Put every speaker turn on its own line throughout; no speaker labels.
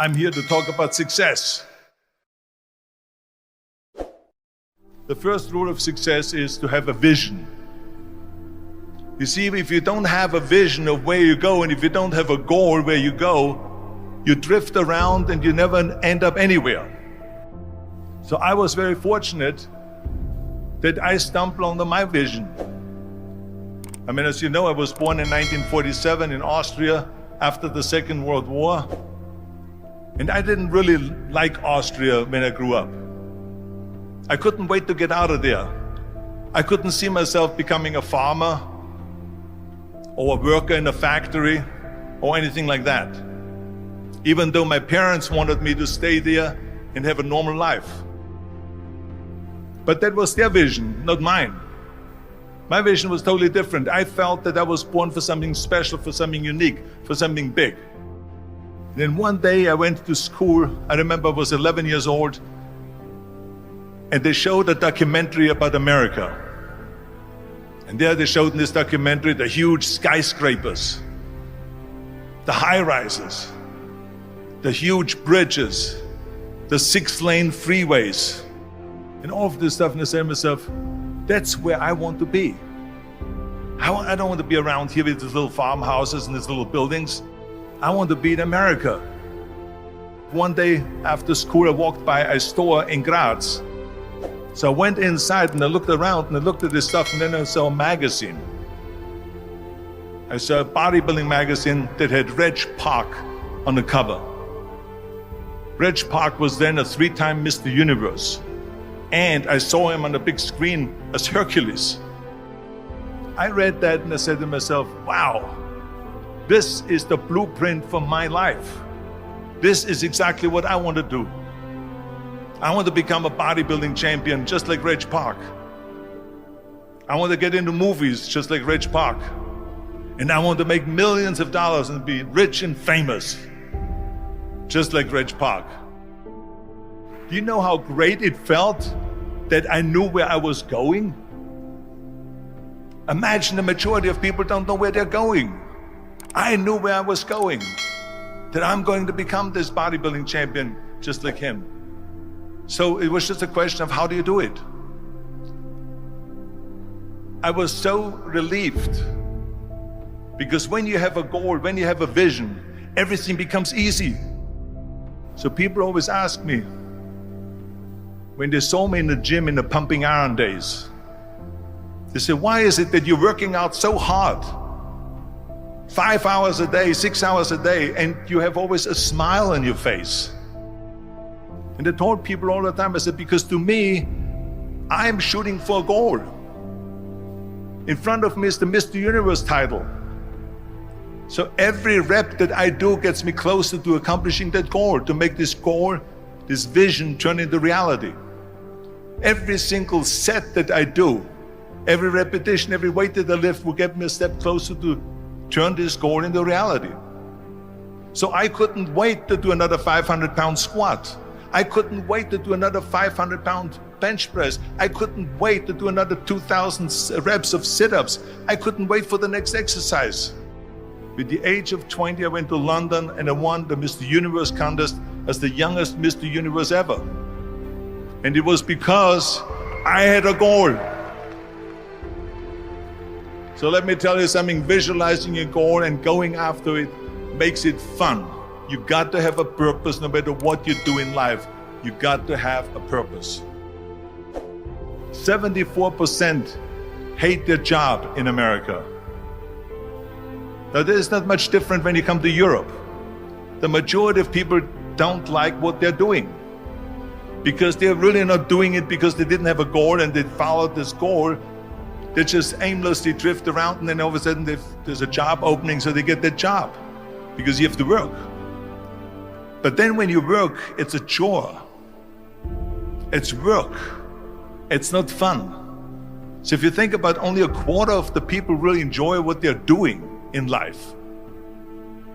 I'm here to talk about success. The first rule of success is to have a vision. You see, if you don't have a vision of where you go, and if you don't have a goal where you go, you drift around and you never end up anywhere. So I was very fortunate that I stumbled onto my vision. I mean, as you know, I was born in 1947 in Austria after the Second World War. And I didn't really like Austria when I grew up. I couldn't wait to get out of there. I couldn't see myself becoming a farmer or a worker in a factory or anything like that. Even though my parents wanted me to stay there and have a normal life. But that was their vision, not mine. My vision was totally different. I felt that I was born for something special, for something unique, for something big. Then one day I went to school. I remember I was 11 years old, and they showed a documentary about America. And there they showed in this documentary the huge skyscrapers, the high-rises, the huge bridges, the 6-lane freeways, and all of this stuff. And I said to myself, that's where I want to be. I don't want to be around here with these little farmhouses and these little buildings. I want to be in America. One day after school, I walked by a store in Graz. So I went inside and I looked around and I looked at this stuff, and then I saw a magazine. I saw a bodybuilding magazine that had Reg Park on the cover. Reg Park was then a 3-time Mr. Universe. And I saw him on the big screen as Hercules. I read that and I said to myself, wow, this is the blueprint for my life. This is exactly what I want to do. I want to become a bodybuilding champion just like Reg Park. I want to get into movies just like Reg Park. And I want to make millions of dollars and be rich and famous just like Reg Park. Do you know how great it felt that I knew where I was going? Imagine the majority of people don't know where they're going. I knew where I was going, that I'm going to become this bodybuilding champion just like him. So it was just a question of how do you do it? I was so relieved, because when you have a goal, when you have a vision, everything becomes easy. So people always ask me, when they saw me in the gym in the pumping iron days, they said, why is it that you're working out so hard? 5 hours a day, 6 hours a day, and you have always a smile on your face. And I told people all the time, I said, because to me, I'm shooting for a goal. In front of me is the Mr. Universe title. So every rep that I do gets me closer to accomplishing that goal, to make this goal, this vision turn into reality. Every single set that I do, every repetition, every weight that I lift will get me a step closer to turn this goal into reality. So I couldn't wait to do another 500-pound squat. I couldn't wait to do another 500-pound bench press. I couldn't wait to do another 2,000 reps of sit-ups. I couldn't wait for the next exercise. With the age of 20, I went to London and I won the Mr. Universe contest as the youngest Mr. Universe ever. And it was because I had a goal. So let me tell you something, visualizing a goal and going after it makes it fun. You got to have a purpose no matter what you do in life. You got to have a purpose. 74% hate their job in America. Now, this is not much different when you come to Europe. The majority of people don't like what they're doing because they're really not doing it because they didn't have a goal and they followed this goal. They just aimlessly drift around, and then all of a sudden there's a job opening, so they get that job because you have to work. But then when you work, it's a chore. It's work. It's not fun. So if you think about only a quarter of the people really enjoy what they're doing in life.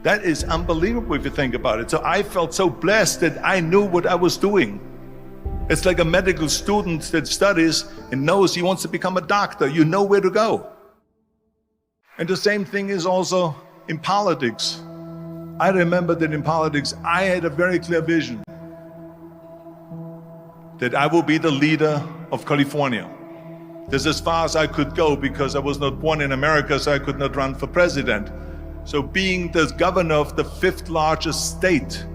That is unbelievable if you think about it. So I felt so blessed that I knew what I was doing. It's like a medical student that studies and knows he wants to become a doctor. You know where to go. And the same thing is also in politics. I remember that in politics, I had a very clear vision that I will be the leader of California. That's as far as I could go because I was not born in America, so I could not run for president. So being the governor of the fifth largest state,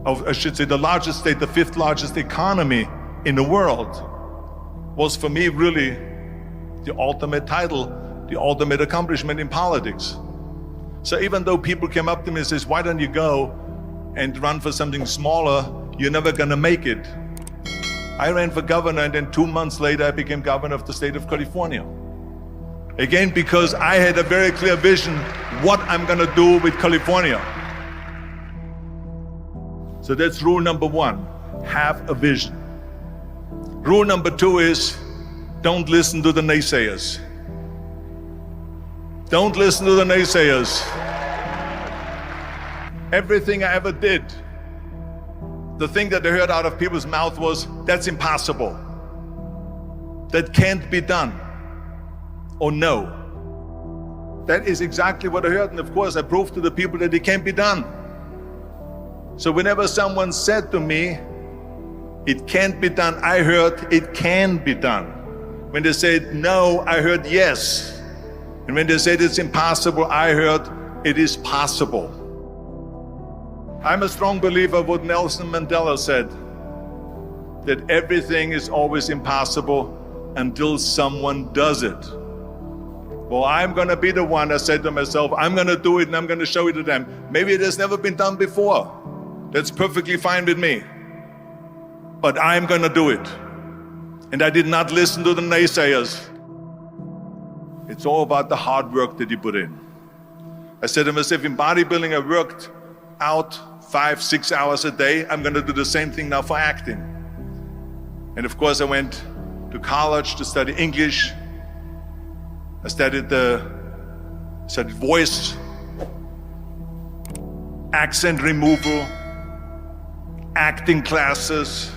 I should say the largest state, the fifth largest economy in the world, was for me really the ultimate title, the ultimate accomplishment in politics. So even though people came up to me and says, why don't you go and run for something smaller, you're never gonna make it. I ran for governor, and then 2 months later I became governor of the state of California. Again, because I had a very clear vision what I'm gonna do with California. So that's rule number one, have a vision. Rule number two is, don't listen to the naysayers. Don't listen to the naysayers. Everything I ever did, the thing that I heard out of people's mouth was, that's impossible. That can't be done. Or no. That is exactly what I heard, and of course I proved to the people that it can't be done. So whenever someone said to me, it can't be done, I heard it can be done. When they said no, I heard yes. And when they said it's impossible, I heard it is possible. I'm a strong believer of what Nelson Mandela said, that everything is always impossible until someone does it. Well, I'm gonna be the one, I said to myself, I'm gonna do it and I'm gonna show it to them. Maybe it has never been done before. That's perfectly fine with me. But I'm gonna do it. And I did not listen to the naysayers. It's all about the hard work that you put in. I said to myself, in bodybuilding, I worked out 5-6 hours a day. I'm gonna do the same thing now for acting. And of course, I went to college to study English. I studied voice, accent removal, acting classes,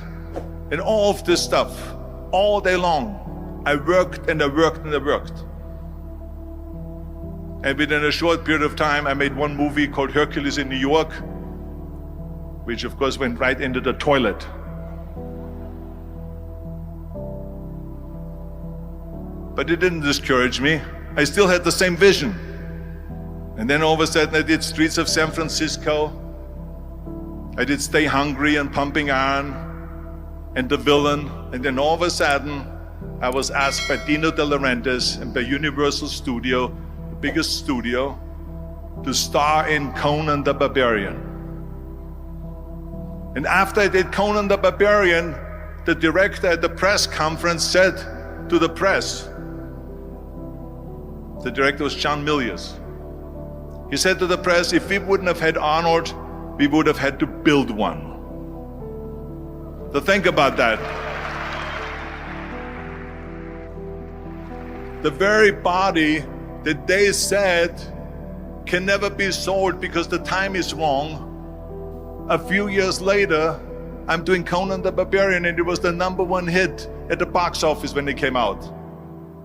and all of this stuff, all day long. I worked and I worked and I worked. And within a short period of time, I made one movie called Hercules in New York, which of course went right into the toilet. But it didn't discourage me. I still had the same vision. And then all of a sudden I did Streets of San Francisco. I did Stay Hungry and Pumping Iron and The Villain. And then all of a sudden I was asked by Dino De Laurentiis and by Universal Studio, the biggest studio, to star in Conan the Barbarian. And after I did Conan the Barbarian, the director at the press conference said to the press, the director was John Milius. He said to the press, if we wouldn't have had Arnold, we would have had to build one. So think about that. The very body that they said can never be sold because the time is wrong. A few years later, I'm doing Conan the Barbarian, and it was the #1 hit at the box office when it came out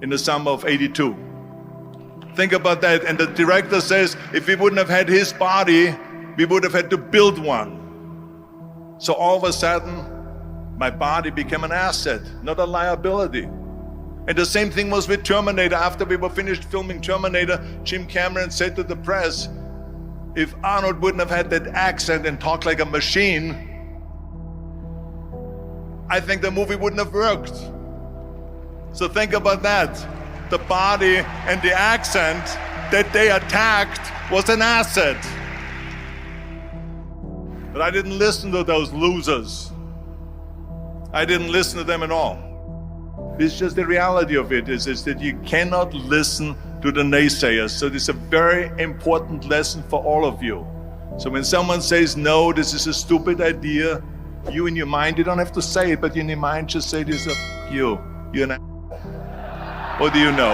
in the summer of '82. Think about that. And the director says, if we wouldn't have had his body, we would have had to build one. So all of a sudden, my body became an asset, not a liability. And the same thing was with Terminator. After we were finished filming Terminator, Jim Cameron said to the press, if Arnold wouldn't have had that accent and talked like a machine, I think the movie wouldn't have worked. So think about that. The body and the accent that they attacked was an asset. But I didn't listen to those losers. I didn't listen to them at all. It's just the reality of it is that you cannot listen to the naysayers. So this is a very important lesson for all of you. So when someone says, no, this is a stupid idea, you in your mind, you don't have to say it, but in your mind just say this, you. You're an What do you know?